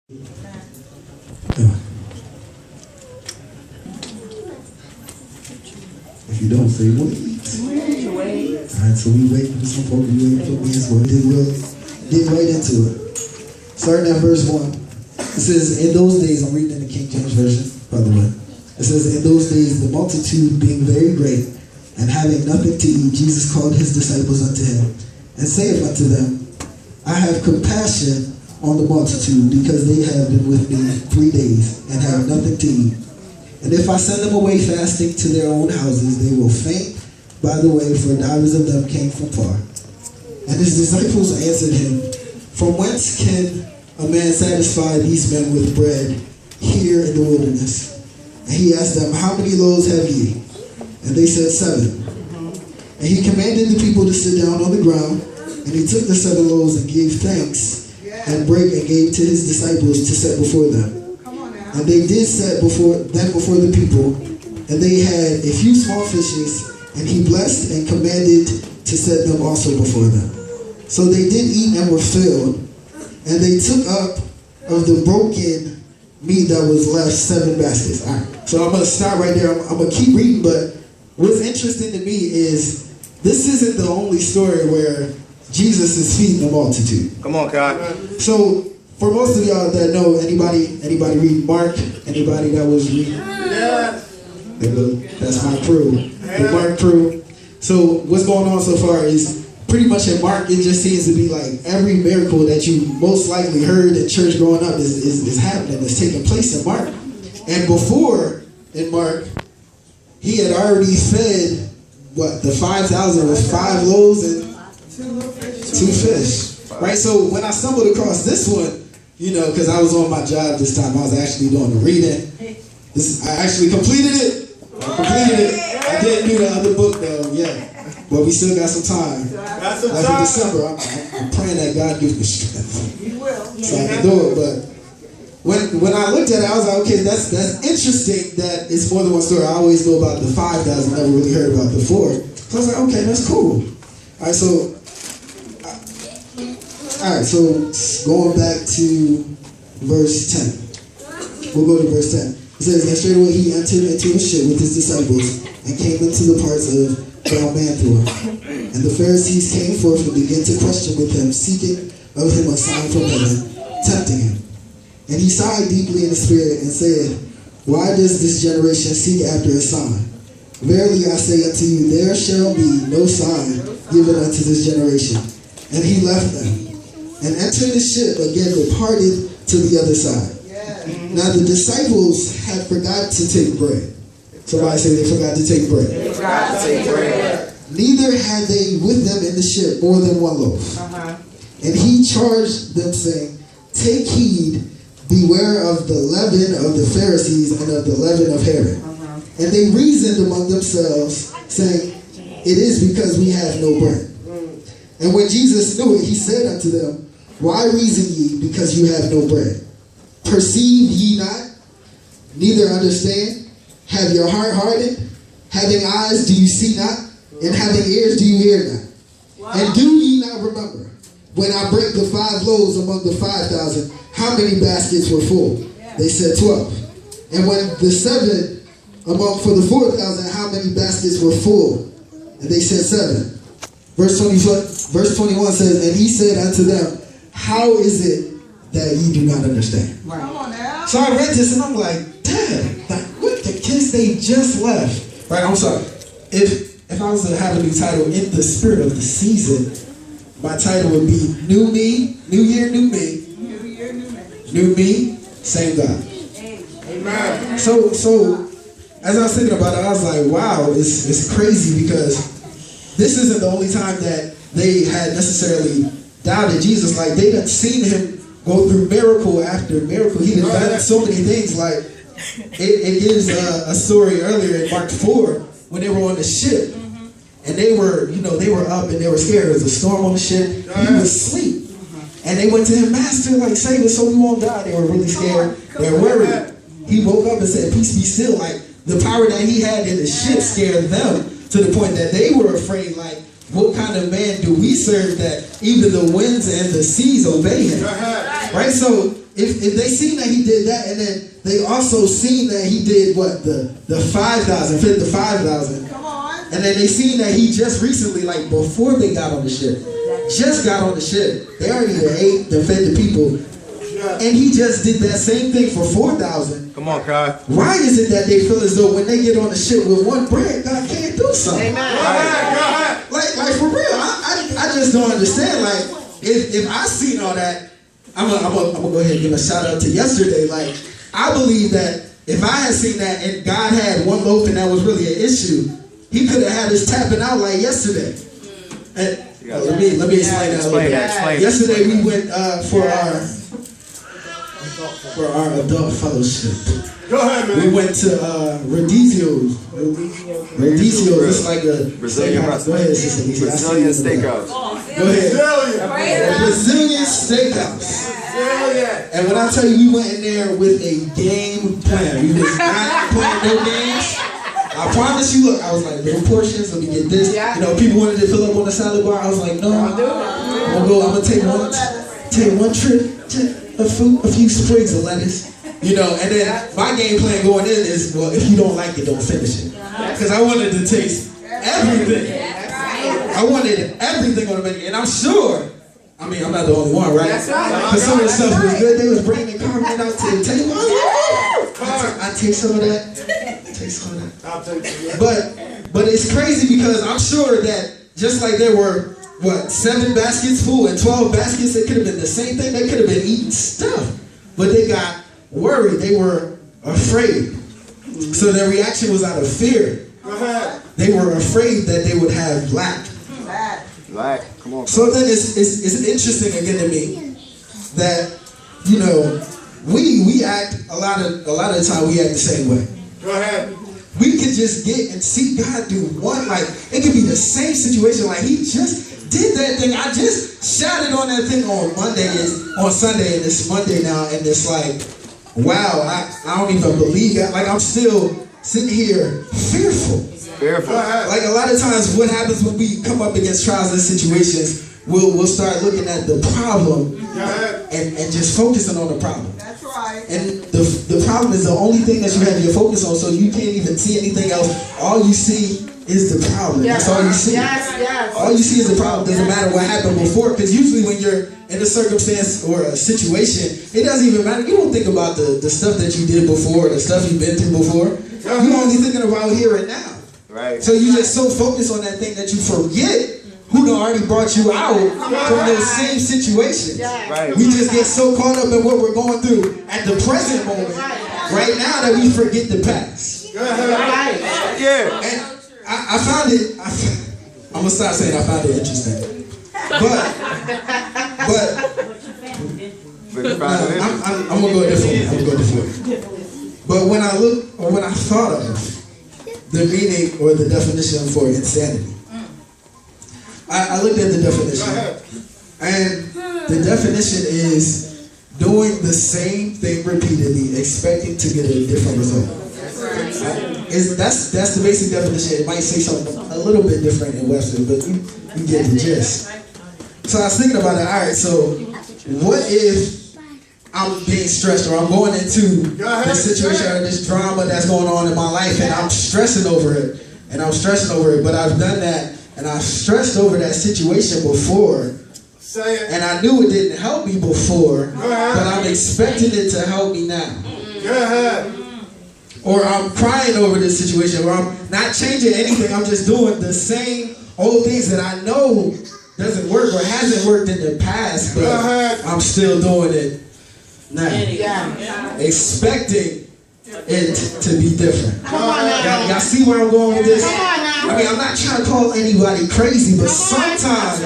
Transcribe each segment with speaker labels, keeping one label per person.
Speaker 1: If you don't say wait. Alright, so we waiting for some folks, we waiting for me as well. Then we'll get right into it. Starting at verse 1. It says, in those days, I'm reading in the King James Version, by the way. It says, in those days, the multitude being very great, and having nothing to eat, Jesus called his disciples unto him, and saith unto them, I have compassion on the multitude, because they have been with me 3 days, and have nothing to eat. And if I send them away fasting to their own houses, they will faint by the way, for divers of them came from far. And his disciples answered him, from whence can a man satisfy these men with bread here in the wilderness? And he asked them, how many loaves have ye? And they said, 7. And he commanded the people to sit down on the ground, and he took the 7 loaves and gave thanks, and brake and gave to his disciples to set before them. And they did set before the people, and they had a few small fishes, and he blessed and commanded to set them also before them. So they did eat and were filled, and they took up of the broken meat that was left 7 baskets. All right. So I'm going to stop right there. I'm going to keep reading, but what's interesting to me is this isn't the only story where Jesus is feeding the multitude.
Speaker 2: Come on, God.
Speaker 1: So for most of y'all that know, anybody read Mark? Anybody that was reading?
Speaker 2: Yeah.
Speaker 1: That's my crew. The Mark crew. So what's going on so far is pretty much in Mark, it just seems to be like every miracle that you most likely heard in church growing up is happening, is taking place in Mark. And before in Mark, he had already fed the 5,000 with 5 loaves and 2 fish. Right? So when I stumbled across this one, because I was on my job this time, I was actually doing the reading. I actually completed it. I didn't do the other book though, but we still got some time. Like in December, I'm praying that God gives me strength. He will. So I can do it. But when I looked at it, I was like, okay, that's interesting that it's more than one story. I always know about the 5,000, never really heard about the 4. So I was like, okay, that's cool. All right, so going back to verse 10. We'll go to verse 10. It says, and straightway he entered into a ship with his disciples, and came into the parts of Dalmanthua. And the Pharisees came forth and began to question with him, seeking of him a sign from heaven, tempting him. And he sighed deeply in the spirit, and said, why does this generation seek after a sign? Verily I say unto you, there shall be no sign given unto this generation. And he left them, and entering the ship again departed to the other side. Now the disciples had forgot to take bread. Somebody say they forgot to take bread.
Speaker 2: They forgot to take bread.
Speaker 1: Neither had they with them in the ship more than 1 loaf. And he charged them, saying, take heed, beware of the leaven of the Pharisees and of the leaven of Herod. And they reasoned among themselves, saying, it is because we have no bread. And when Jesus knew it, he said unto them, why reason ye because you have no bread? Perceive ye not, neither understand? Have your heart hardened? Having eyes, do you see not? And having ears, do you hear not? Wow. And do ye not remember, when I break the 5 loaves among the 5,000, how many baskets were full? They said 12. And when the 7 for the 4,000, how many baskets were full? And they said 7. Verse 21 says, and he said unto them, how is it that ye do not understand? Right. Come on now. So I read this and I'm like, Dad, what the kids they just left? Right, I'm sorry. If I was to have a new title in the spirit of the season, my title would be New Me, New Year, New Me. New Year, New Me. New Me, same God. Amen. So as I was thinking about it, I was like, wow, it's crazy because this isn't the only time that they had necessarily doubted Jesus. Like they done seen him go through miracle after miracle. He done done so many things. Like it gives a story earlier in Mark 4 when they were on the ship and they were up and they were scared. There was a storm on the ship. He was asleep, and they went to him, Master, like save us so we won't die. They were really scared. They were worried. He woke up and said, peace be still. Like the power that he had in the ship scared them to the point that they were afraid. Like, what kind of man do we serve that even the winds and the seas obey him? Right? So if they seen that he did that, and then they also seen that he did what the 5,000, fed the 5,000.
Speaker 3: Come on.
Speaker 1: And then they seen that he just recently, like before they got on the ship, just got on the ship. They already ate, they fed the people. And he just did that same thing for 4,000.
Speaker 2: Come on, Kai.
Speaker 1: Why is it that they feel as though when they get on the ship with one bread, God can't do something?
Speaker 3: Amen.
Speaker 1: Like for real, I just don't understand. Like, if I seen all that, I'm gonna go ahead and give a shout out to yesterday. Like, I believe that if I had seen that and God had one loaf and that was really an issue, he could have had us tapping out like yesterday. And let me explain that a little bit. Yesterday we went for our adult fellowship.
Speaker 2: Go ahead, man.
Speaker 1: We went to Rodizio's. Rodizio's is like a
Speaker 2: Brazilian
Speaker 1: steakhouse. Go ahead, Sister Lisa.
Speaker 2: Brazilian steakhouse.
Speaker 1: Go ahead. A Brazilian steakhouse. And when I tell you, we went in there with a game plan. We was not playing no games. I promise you, look, I was like, little portions, let me get this. You know, people wanted to fill up on the salad bar. I was like, no, I'm gonna take one trip, a few sprigs of lettuce. You know, and then my game plan going in is, well, if you don't like it, don't finish it. Because I wanted to taste everything. I wanted everything on the menu. And I'm sure, I mean, I'm not the only one, right? Because some of the stuff was good. They was bringing the carbonate out to the table. I was like, I take some of that. Take some of that. But it's crazy because I'm sure that just like there were, 7 baskets full and 12 baskets, it could have been the same thing. They could have been eating stuff. But they got worried. They were afraid. So their reaction was out of fear. They were afraid that they would have lack.
Speaker 2: Come on.
Speaker 1: So then it's interesting again to me that, you know, we act a lot of the time we act the same way.
Speaker 2: Go ahead.
Speaker 1: We could just get and see God do one, like it could be the same situation. Like he just did that thing. I just shouted on that thing on Sunday, and it's Monday now, and it's like, wow, I don't even believe that. Like I'm still sitting here fearful. Like a lot of times what happens when we come up against trials and situations, we'll start looking at the problem and just focusing on the problem.
Speaker 3: That's right.
Speaker 1: And the problem is the only thing that you have your focus on, so you can't even see anything else. All you see is the problem. That's all you see. All you see is the problem. Doesn't matter what happened before, because usually when you're in a circumstance or a situation, it doesn't even matter. You don't think about the stuff that you did before, the stuff you've been through before. You're only thinking about here and now.
Speaker 2: Right.
Speaker 1: So you just so focused on that thing that you forget who done already brought you out from those same situations.
Speaker 2: Right.
Speaker 1: We just get so caught up in what we're going through at the present moment, right now, that we forget the past.
Speaker 2: Yeah.
Speaker 1: And I found it, I'm going to stop saying I found it interesting. But I'm going to go a different way. But when I thought of the meaning or the definition for insanity, I looked at the definition, and the definition is doing the same thing repeatedly, expecting to get a different result. That's the basic definition. It might say something a little bit different in Webster, but you get the gist. So I was thinking about it. All right, so what if I'm being stressed, or I'm going into this situation or this drama that's going on in my life, and I'm stressing over it, but I've done that. And I've stressed over that situation before, and I knew it didn't help me before, but I'm expecting it to help me now. Or I'm crying over this situation, or I'm not changing anything, I'm just doing the same old things that I know doesn't work or hasn't worked in the past, but I'm still doing it now. Expecting it to be different. Y'all see where I'm going with this? I mean, I'm not trying to call anybody crazy, but sometimes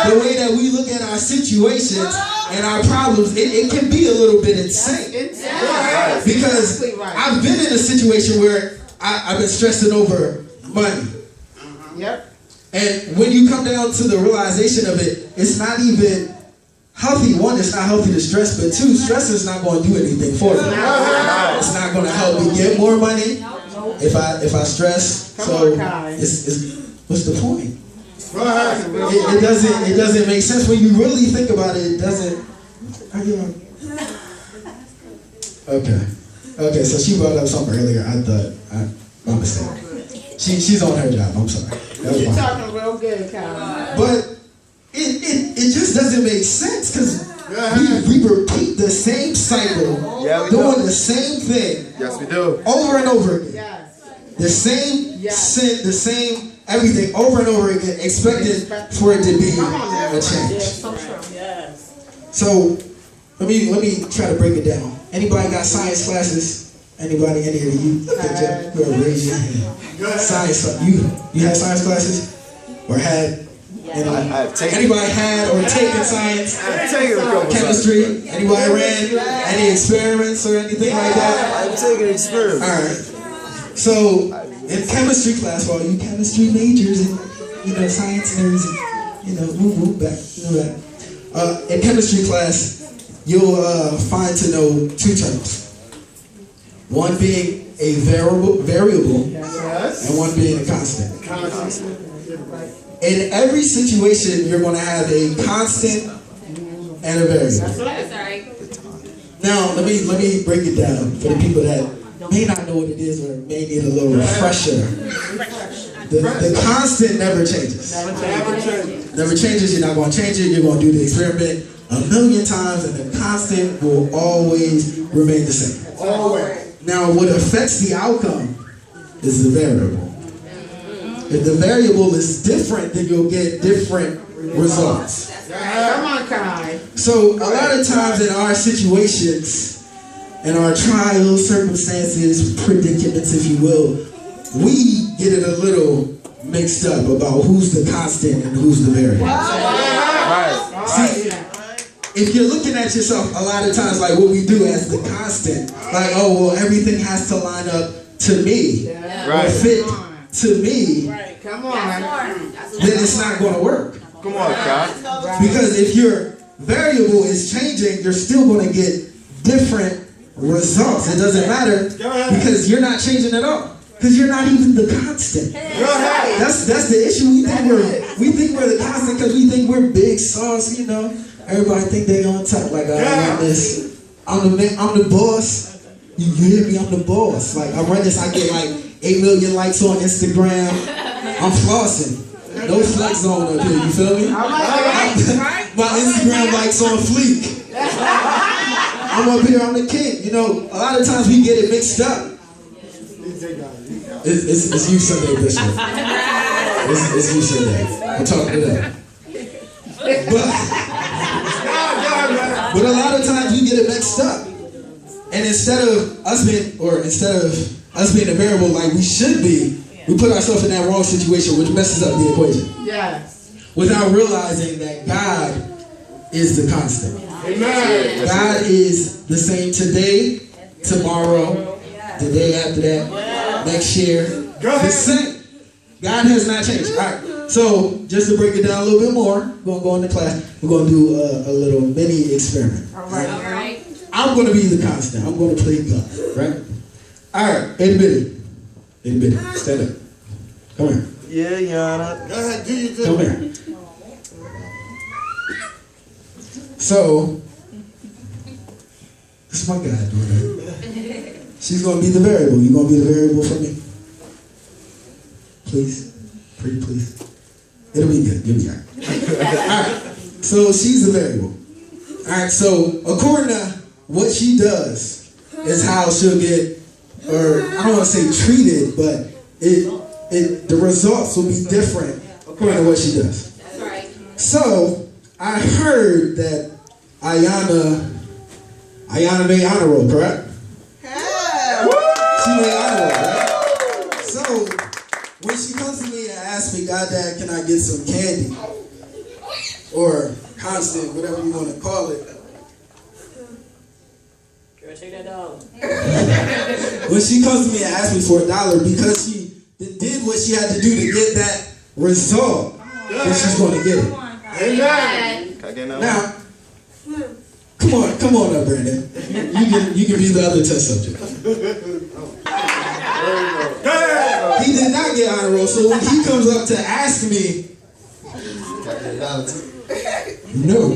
Speaker 1: the way that we look at our situations and our problems, it can be a little bit insane. Because I've been in a situation where I've been stressing over money. And when you come down to the realization of it, it's not even healthy. One, it's not healthy to stress, but two, stress is not going to do anything for me. It's not going to help me get more money if I stress. So what's the point? It doesn't make sense when you really think about it. It doesn't. Okay, so she brought up something earlier. I thought, my mistake. She's on her job. I'm sorry.
Speaker 3: You're talking real good, Kyle.
Speaker 1: But it just doesn't make sense because we repeat the same cycle, doing the same thing.
Speaker 2: Yes, we do.
Speaker 1: Over and over again.
Speaker 3: Yes.
Speaker 1: The same sin, the same everything over and over again, expecting for it to be a change.
Speaker 3: Yes.
Speaker 1: So let me try to break it down. Anybody got science classes? Anybody, any of you? Raise your hand. Science, you had science classes? Or had?
Speaker 2: I've taken.
Speaker 1: Anybody had or taken science?
Speaker 2: I've taken a couple.
Speaker 1: Chemistry? Anybody ran any experiments or anything like that?
Speaker 2: I've taken experiments.
Speaker 1: Alright. So in chemistry class, for all you chemistry majors and science nerds and woo back, that. In chemistry class, you'll find to know two terms. One being a variable, and one being a constant. In every situation, you're going to have a constant and a variable.
Speaker 3: That's right.
Speaker 1: Now, let me break it down for the people that may not know what it is or may need a little refresher. The constant never changes. Never changes. You're not going to change it. You're going to do the experiment a million times, and the constant will always remain the same.
Speaker 3: Always.
Speaker 1: Now, what affects the outcome is the variable. If the variable is different, then you'll get different results.
Speaker 3: Come on, Kai.
Speaker 1: So, a lot of times in our situations, in our trials, circumstances, predicaments, if you will, we get it a little mixed up about who's the constant and who's the variable.
Speaker 2: Right.
Speaker 1: See, if you're looking at yourself a lot of times like what we do as the constant, like, oh, well, everything has to line up to me, or fit to me,
Speaker 3: Right. Come on.
Speaker 1: then it's not going to work.
Speaker 2: Come on, Kai.
Speaker 1: Because if your variable is changing, you're still going to get different results. It doesn't matter because you're not changing at all. Because you're not even the constant. That's the issue. We think we're the constant because we think we're big sauce, Everybody think they on top, like I run this. I'm the boss. You hear me? I'm the boss. Like I run this, I get like 8 million likes on Instagram. I'm flossing. No flex zone up here. You feel me? My Instagram likes on fleek. I'm up here. I'm the king. A lot of times we get it mixed up. It's you Sunday, Bishop. It's you Sunday. I'm talking to them. But a lot of times we get it mixed up. And instead of us being a variable like we should be, we put ourselves in that wrong situation, which messes up the equation.
Speaker 3: Yes.
Speaker 1: Without realizing that God is the constant.
Speaker 3: Amen.
Speaker 1: God is the same today, tomorrow, the day after that, next year. The same. God has not changed. All right. So, just to break it down a little bit more, we're going to go into class. We're going to do a little mini experiment.
Speaker 3: All right.
Speaker 1: I'm going to be the constant. I'm going to play God, right? All right, admit it. Stand up. Come here.
Speaker 2: Yeah, Yana.
Speaker 3: Go ahead, do you
Speaker 1: Come here. So, this is my guy doing that. She's going to be the variable. You going to be the variable for me? Please? Pretty please? It'll be good. You'll be all right. All right. So, she's the variable. All right. So, according to what she does is how she'll get, or I don't want to say treated, but the results will be different according to what she does.
Speaker 4: That's right.
Speaker 1: So I heard that Ayana made honor roll, correct?
Speaker 3: Yeah.
Speaker 1: She made honor roll, right? So when she comes to me and asks me, God, Dad, can I get some candy? Or constant, whatever you want to call it.
Speaker 4: Take that dollar.
Speaker 1: When she comes to me and asks me for $1 because she did what she had to do to get that result, then she's going to get it.
Speaker 3: Amen.
Speaker 1: Now, come on up, Brandon. You can be the other test subject. He did not get honor roll, so when he comes up to ask me, no.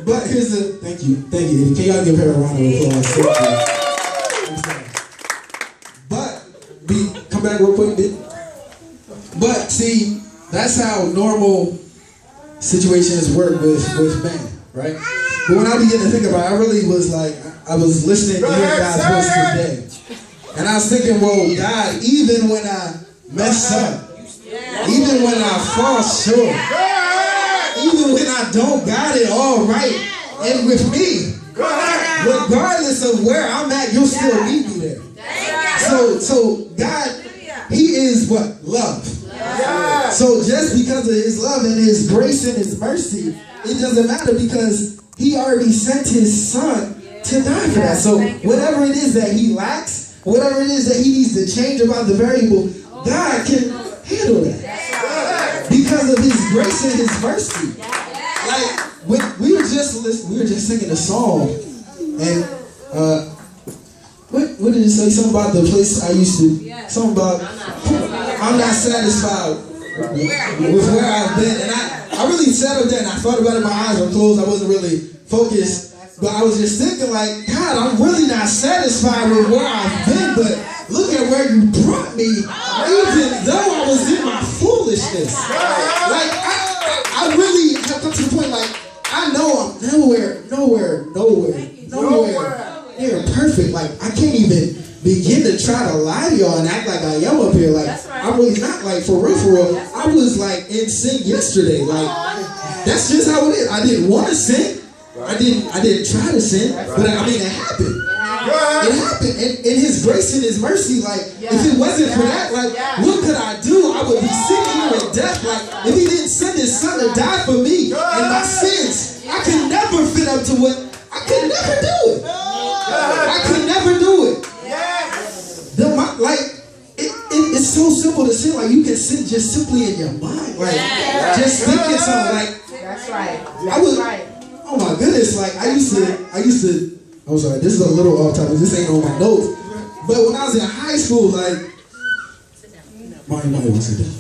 Speaker 1: But here's the thank Thank you. Thank you. Can y'all give her a round of applause? Thank you. But, come back real quick, bitch. But, see, that's how normal situations work with men, right? But when I began to think about it, I really was like, I was listening to hear God's voice today. And I was thinking, well, God, even when I mess up, even when I fall short, even when I don't got it all right, and with me, regardless of where I'm at, you'll still meet me there. So God, He is what? Love. So just because of His love and His grace and His mercy, it doesn't matter because He already sent His Son to die for that. So whatever it is that He lacks, whatever it is that He needs to change about the variable, God can handle that. Because of His grace and His mercy. Like, we were just singing a song, and what did it say? Something about the place I used to, something about, I'm not satisfied with where I've been. And I really sat up there and I thought about it, my eyes were closed, I wasn't really focused. But I was just thinking like, God, I'm really not satisfied with where I've been, but look at where you brought me, even though I was in my foolishness. Like, I really have come to the point, like, I know I'm nowhere near perfect. Like, I can't even begin to try to lie to y'all and act like I am up here. Like, I'm really not, like, for real. I was, like, in sin yesterday. Like, that's just how it is. I didn't want to sin. I didn't try to sin, but I mean, it happened. It happened. And in His grace and His mercy, like, if it wasn't for that, like, what could I do? I would be sitting here in death. Like, if He didn't send His Son to die for me and my sins, I could never fit up to what, I could never do it. I could never do it. It's so simple to sin. Like, you can sin just simply in your mind. Like, just thinking something. Like,
Speaker 3: that's right.
Speaker 1: Oh my goodness, like I used to, I'm sorry, this is a little off topic, this ain't on my notes. But when I was in high school, like, Marty won't sit down.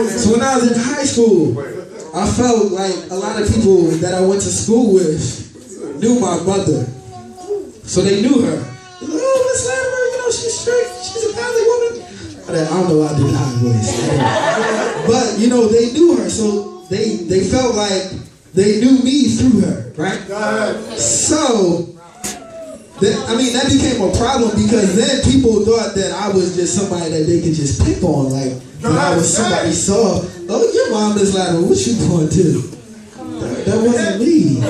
Speaker 1: So when I was in high school, I felt like a lot of people that I went to school with knew my mother. So they knew her. Like, oh, Miss Latimer, she's straight, she's a godly woman. I don't know why I did the high voice. But, they knew her, so they felt like they knew me through her, right? So, that became a problem because then people thought that I was just somebody that they could just pick on. Like, when I was somebody saw, oh, your mom is like, what you going to? That wasn't me.